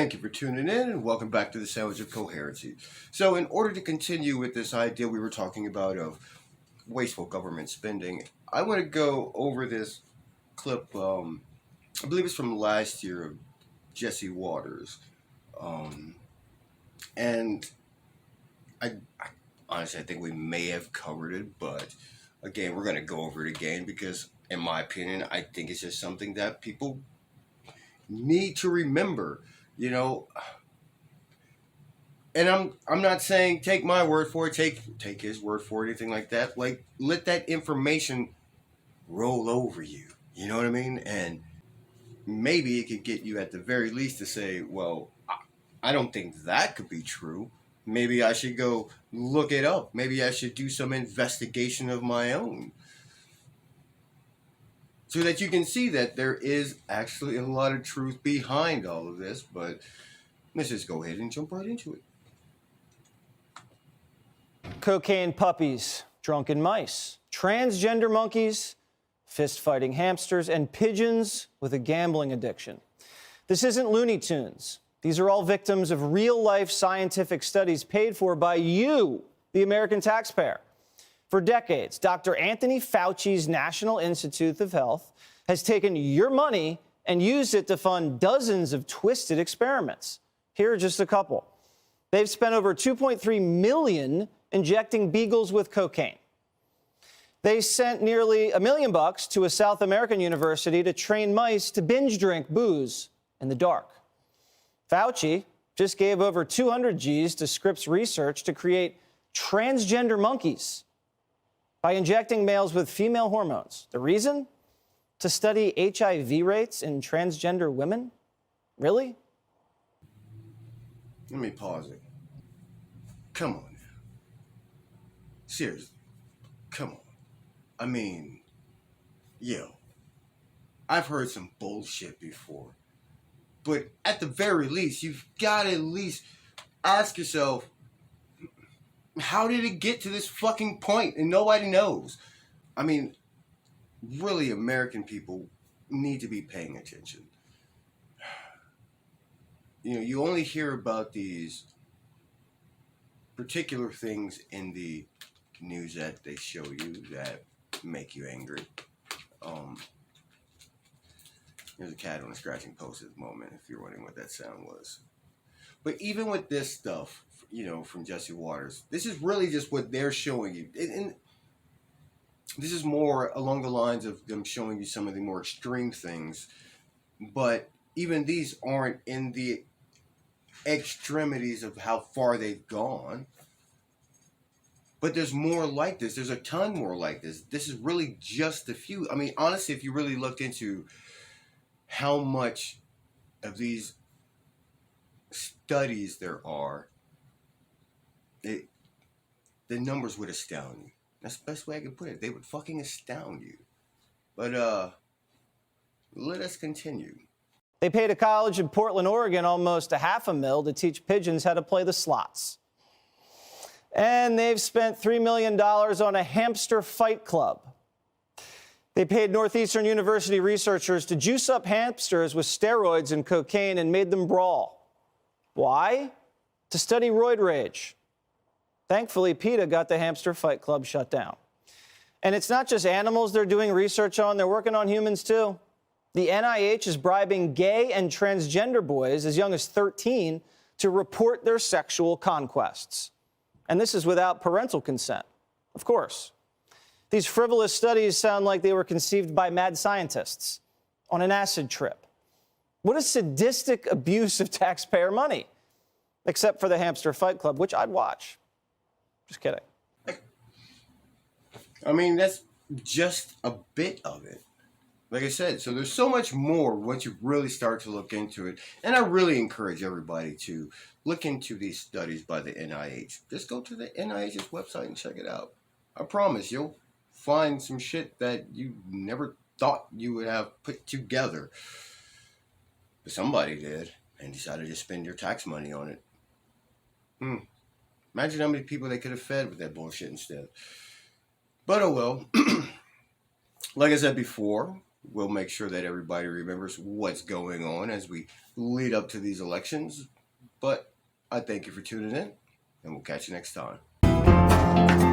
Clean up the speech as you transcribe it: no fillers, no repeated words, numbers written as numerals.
Thank you for tuning in and welcome back to the Sandwich of Coherency. So, in order to continue with this idea we were talking about of wasteful government spending, I want to go over this clip. I believe it's from last year of Jesse Waters. Um, and I honestly, I think we may have covered it, but again, we're going to go over it again because, in my opinion, I think it's just something that people need to remember. You know, and I'm not saying take my word for it, take his word for it, anything like that. Like, let that information roll over you. You know what I mean? And maybe it could get you at the very least to say, well, I don't think that could be true. Maybe I should go look it up. Maybe I should do some investigation of my own. So that you can see that there is actually a lot of truth behind all of this. But let's just go ahead and jump right into it. Cocaine puppies, drunken mice, transgender monkeys, fist-fighting hamsters, and pigeons with a gambling addiction. This isn't Looney Tunes. These are all victims of real-life scientific studies paid for by you, the American taxpayer. For decades, Dr. Anthony Fauci's National Institute of Health has taken your money and used it to fund dozens of twisted experiments. Here are just a couple. They've spent over $2.3 million injecting beagles with cocaine. They sent nearly $1 million to a South American university to train mice to binge drink booze in the dark. Fauci just gave over 200 G's to Scripps Research to create transgender monkeys by injecting males with female hormones. The reason? To study HIV rates in transgender women? Really? Let me pause it. Come on now. Seriously. Come on. I mean, I've heard some bullshit before. But at the very least, you've got to at least ask yourself, how did it get to this fucking point? And nobody knows. I mean, really, American people need to be paying attention. You know, you only hear about these particular things in the news that they show you that make you angry. There's a cat on a scratching post at the moment, if you're wondering what that sound was. But even with this stuff, from Jesse Waters, this is really just what they're showing you. And this is more along the lines of them showing you some of the more extreme things. But even these aren't in the extremities of how far they've gone. But there's more like this. There's a ton more like this. This is really just a few. I mean, honestly, if you really looked into how much of these studies there are, the numbers would astound you. That's the best way I can put it. They would fucking astound you. But let us continue. They paid a college in Portland, Oregon, almost $500,000 to teach pigeons how to play the slots. And they've spent $3 million on a hamster fight club. They paid Northeastern University researchers to juice up hamsters with steroids and cocaine and made them brawl. Why? To study roid rage. Thankfully, PETA got the hamster fight club shut down. And it's not just animals they're doing research on, they're working on humans too. The NIH is bribing gay and transgender boys as young as 13 to report their sexual conquests. And this is without parental consent, of course. These frivolous studies sound like they were conceived by mad scientists on an acid trip. What a sadistic abuse of taxpayer money, except for the Hamster Fight Club, which I'd watch. Just kidding. I mean, that's just a bit of it. Like I said, so there's so much more once you really start to look into it. And I really encourage everybody to look into these studies by the NIH. Just go to the NIH's website and check it out. I promise you'll find some shit that you never thought you would have put together. But somebody did and decided to spend your tax money on it. Imagine how many people they could have fed with that bullshit instead. But oh well. Like I said before, We'll make sure that everybody remembers what's going on as we lead up to these elections. But I thank you for tuning in, and we'll catch you next time.